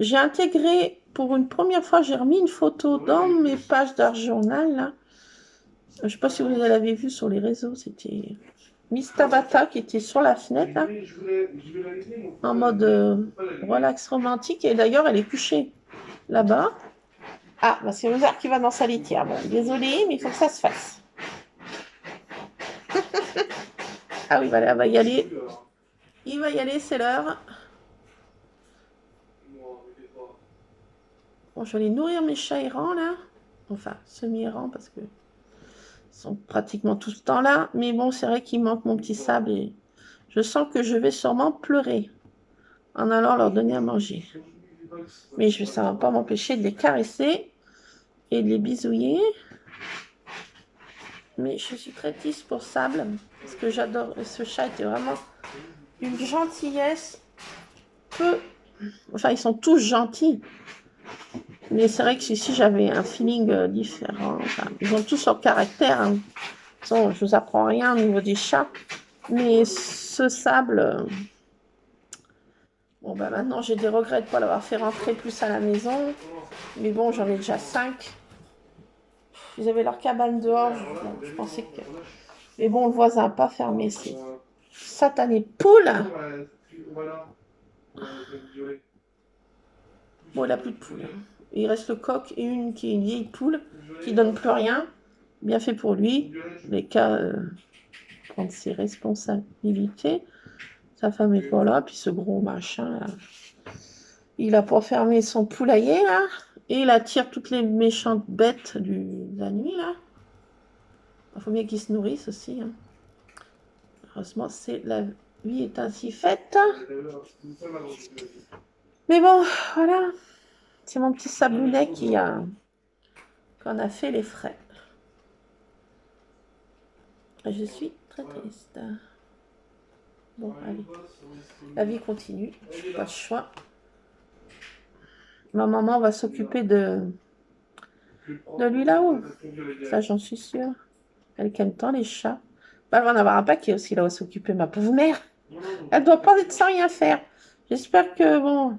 Speaker 1: J'ai intégré, pour une première fois, j'ai remis une photo dans mes pages d'art journal. Là. Je ne sais pas si vous l'avez vu sur les réseaux, c'était Miss Tabata qui était sur la fenêtre, là, en mode relax romantique. Et d'ailleurs, elle est couchée là-bas. Ah, bah c'est Ozar qui va dans sa litière. Bon, désolé, mais il faut que ça se fasse. Ah oui, voilà, elle va y aller. Il va y aller, c'est l'heure. Bon, je vais aller nourrir mes chats errants, là. Enfin, semi-errants, parce que ils sont pratiquement tout le temps là. Mais bon, c'est vrai qu'il manque mon petit sable et je sens que je vais sûrement pleurer en allant leur donner à manger. Mais ça ne va pas m'empêcher de les caresser et de les bisouiller. Mais je suis très triste pour Sable, parce que j'adore. Ce chat était vraiment une gentillesse. Enfin, ils sont tous gentils. Mais c'est vrai que ici, j'avais un feeling différent. Enfin, ils ont tous leur caractère. Hein. Bon, je vous apprends rien au niveau des chats. Mais ce Sable... Bon, bah maintenant, j'ai des regrets de ne pas l'avoir fait rentrer plus à la maison. Mais bon, j'en ai déjà 5. Ils avaient leur cabane dehors. Je pensais que... Mais bon, le voisin n'a pas fermé ces satanées poules. Bon, il n'a plus de poules. Il reste le coq et une qui est une vieille poule qui donne plus rien. Bien fait pour lui. Les cas, prendre ses responsabilités. Sa femme est pas là. Puis ce gros machin, là. Il a pas fermé son poulailler, là. Et il attire toutes les méchantes bêtes de la nuit, là. Il faut bien qu'ils se nourrissent aussi. Hein. Heureusement, la vie est ainsi faite. Mais bon, voilà. C'est mon petit sabounet qu'on a fait les frais. Je suis très triste. Bon, allez. La vie continue. Pas de choix. Ma maman va s'occuper de lui là-haut. Ça, j'en suis sûre. Elle aime tant les chats. Bah, elle va en avoir un paquet aussi là où s'occuper, ma pauvre mère. Elle doit pas être sans rien faire. J'espère que, bon,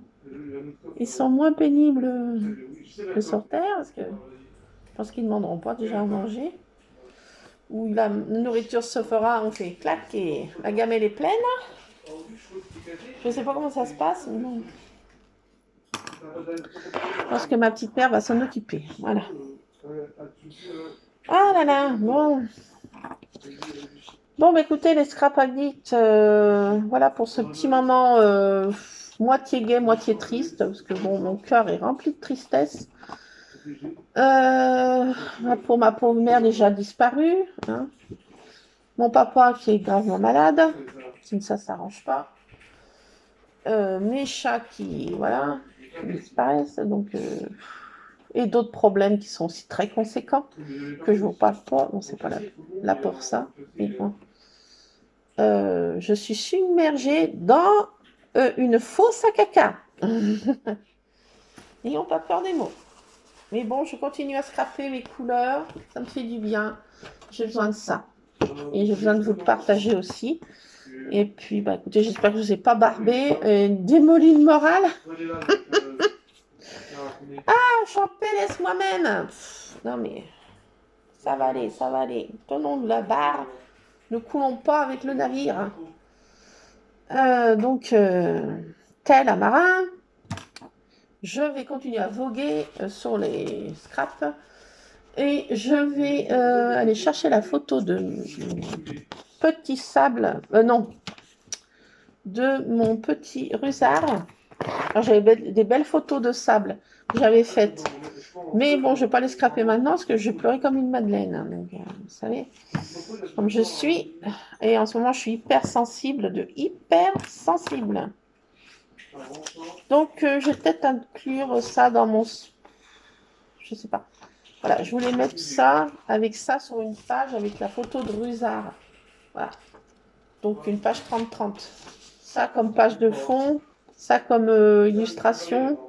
Speaker 1: ils sont moins pénibles que sur Terre, parce que je pense qu'ils ne demanderont pas déjà à manger. Où la nourriture se fera, on fait clac et la gamelle est pleine. Je ne sais pas comment ça se passe, mais bon. Je pense que ma petite mère va s'en occuper. Voilà. Ah là là, bon. Bon, bah, écoutez, les Scrap Addicts, voilà pour ce petit moment moitié gai, moitié triste, parce que bon, mon cœur est rempli de tristesse. Pour ma pauvre mère déjà disparue, hein. Mon papa qui est gravement malade, ça ne s'arrange pas. Mes chats qui, voilà, qui disparaissent, donc, et d'autres problèmes qui sont aussi très conséquents, que je ne vous parle pas, bon, c'est pas là pour ça, mais bon. Je suis submergée dans une fosse à caca. N'ayons pas peur des mots. Mais bon, je continue à scraper mes couleurs, ça me fait du bien, j'ai besoin de ça. Et j'ai besoin de vous le partager aussi. Et puis, bah, écoutez, j'espère que je ne vous ai pas barbé, démoli le moral. J'en laisse moi-même. Non mais, ça va aller, ça va aller. Tenons de la barre, ne coulons pas avec le navire. Donc, tel un marin, je vais continuer à voguer sur les scraps. Et je vais aller chercher la photo de petit sable, non, de mon petit rusard. Alors j'avais des belles photos de sable que j'avais faites. Mais bon, je ne vais pas les scraper maintenant parce que je pleurais comme une madeleine. Hein, donc, vous savez, comme je suis. Et en ce moment, je suis hyper sensible, Donc, je vais peut-être inclure ça dans mon... Je sais pas. Voilà, je voulais mettre ça, avec ça, sur une page, avec la photo de Rusard. Voilà. Donc, une page 30-30. Ça comme page de fond, ça comme illustration.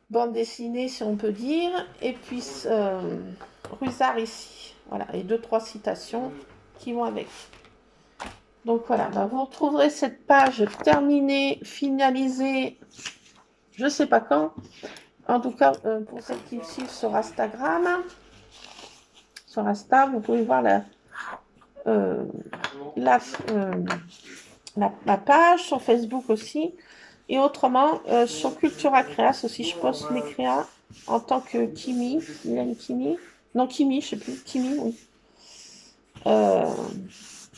Speaker 1: Bande dessinée, si on peut dire. Et puis, Rusard ici. Voilà, et 2-3 citations qui vont avec. Donc, voilà, bah, vous retrouverez cette page terminée, finalisée, je ne sais pas quand. En tout cas, pour celles qui me suivent sur Instagram, sur Insta, vous pouvez voir ma page, sur Facebook aussi. Et autrement, sur Cultura Créas aussi, je poste mes créas en tant que Kimi, Mylène Kimi. Non, Kimi, je ne sais plus, Kimi, oui.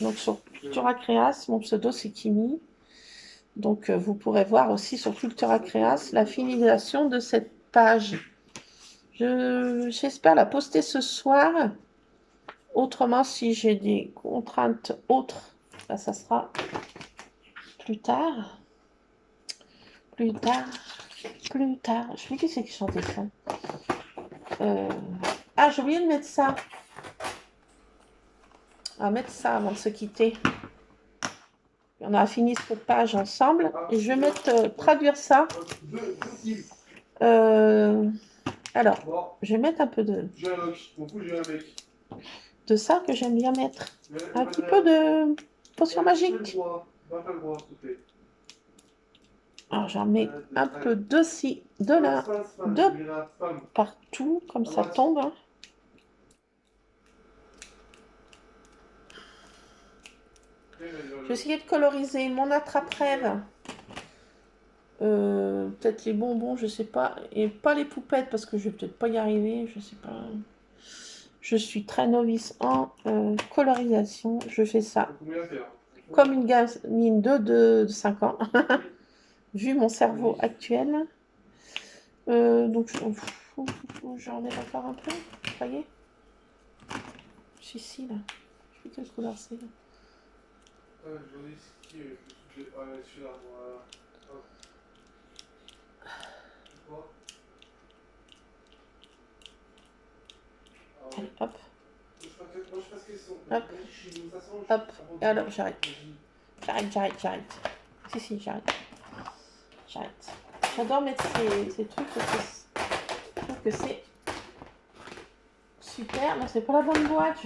Speaker 1: Donc sur Cultura Créas, mon pseudo c'est Kimi. Donc vous pourrez voir aussi sur Cultura Créas la finalisation de cette page. J'espère la poster ce soir. Autrement, si j'ai des contraintes autres, ben, ça sera plus tard. Plus tard. Je sais qui c'est qui chantait ça. Ah, j'ai oublié de mettre ça. On va mettre ça avant de se quitter. On a fini cette page ensemble. Et je vais mettre traduire ça. Alors, je vais mettre un peu de ça que j'aime bien mettre. Un petit peu de potion magique. Alors, j'en mets un peu de ci, de là, de partout, comme ça tombe. Hein. Je vais essayer de coloriser mon attrape-rêve. Peut-être les bonbons, je sais pas. Et pas les poupettes, parce que je vais peut-être pas y arriver, je sais pas. Je suis très novice en colorisation. Je fais ça comme une gamine de 5 ans. Vu mon cerveau actuel. Donc, j'en ai encore un peu. Vous voyez? Je suis ici, là. Je sais quelle couleur c'est, là. Allez, hop. Hop. Hop. Et alors, j'arrête. J'arrête. Si, j'arrête. J'adore mettre ces trucs parce que je trouve que c'est super. Non, c'est pas la bonne boîte.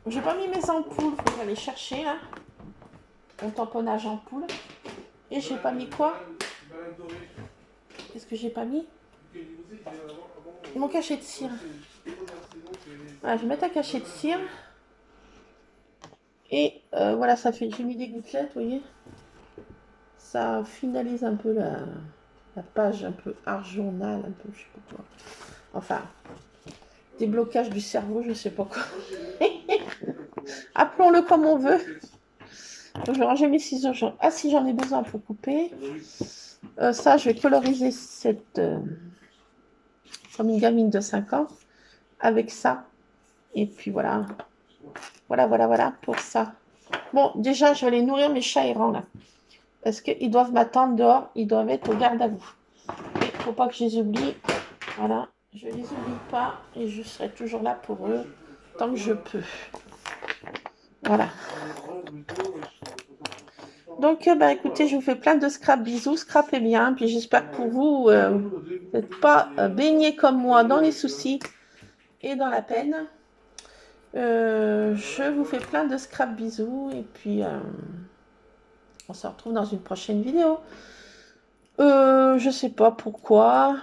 Speaker 1: J'ai pas mis mes ampoules. Faut que j'aille les chercher, là. Mon tamponnage ampoule. Et j'ai pas mis quoi? Qu'est-ce que j'ai pas mis? Mon cachet de cire. Voilà, je vais mettre un cachet de cire. Et voilà, ça fait. J'ai mis des gouttelettes, vous voyez. Ça finalise un peu la page un peu art journal, un peu, je sais pas quoi. Enfin, déblocage du cerveau, je sais pas quoi. Appelons-le comme on veut. Donc, je vais ranger mes ciseaux. Ah, si j'en ai besoin pour couper. Ça, je vais coloriser cette comme une gamine de 5 ans, avec ça. Et puis voilà. Voilà pour ça. Bon, déjà, je vais aller nourrir mes chats errants, là. Parce qu'ils doivent m'attendre dehors. Ils doivent être au garde à vous. Il ne faut pas que je les oublie. Voilà. Je ne les oublie pas. Et je serai toujours là pour eux tant que je peux. Voilà. Donc, bah, écoutez, je vous fais plein de scrap bisous. Scrapez bien. Puis j'espère que pour vous, vous n'êtes pas baignés comme moi dans les soucis et dans la peine. Je vous fais plein de scrap bisous. Et puis, on se retrouve dans une prochaine vidéo. Je sais pas pourquoi.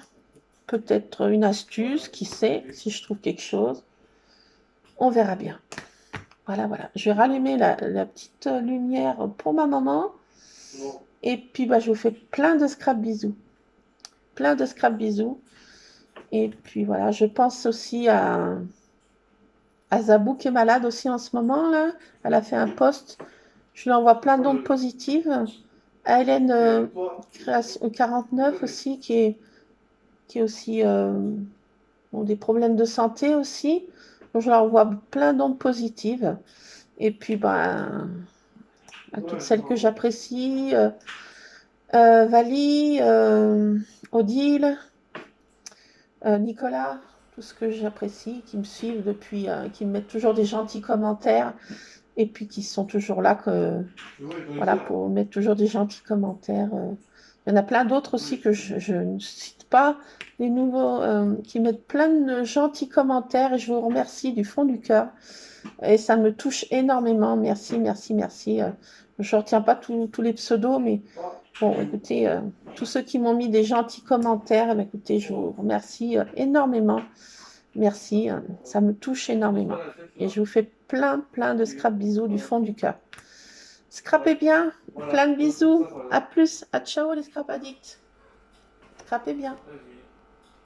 Speaker 1: Peut-être une astuce, qui sait, si je trouve quelque chose. On verra bien. Voilà. Je vais rallumer la petite lumière pour ma maman. Et puis, bah, je vous fais plein de scrap bisous. Plein de scrap bisous. Et puis, voilà, je pense aussi à Zabou qui est malade aussi en ce moment, là. Elle a fait un post. Je lui envoie plein d'ondes positives. À Hélène 49 aussi, qui est aussi ont des problèmes de santé aussi. Donc, je leur envoie plein d'ondes positives. Et puis, ben, à toutes celles que j'apprécie, Vali, Odile, Nicolas, tout ce que j'apprécie, qui me suivent depuis, qui me mettent toujours des gentils commentaires et puis qui sont toujours là voilà, pour mettre toujours des gentils commentaires. Il y en a plein d'autres aussi que je ne cite pas, des nouveaux qui mettent plein de gentils commentaires et je vous remercie du fond du cœur. Et ça me touche énormément. Merci. Je ne retiens pas tous les pseudos, mais bon, écoutez, tous ceux qui m'ont mis des gentils commentaires, écoutez, je vous remercie énormément. Merci, ça me touche énormément. Et je vous fais plein de scrap bisous du fond du cœur. Scrapez bien, plein de bisous. À plus, à ciao les scrap addicts. Scrapez bien.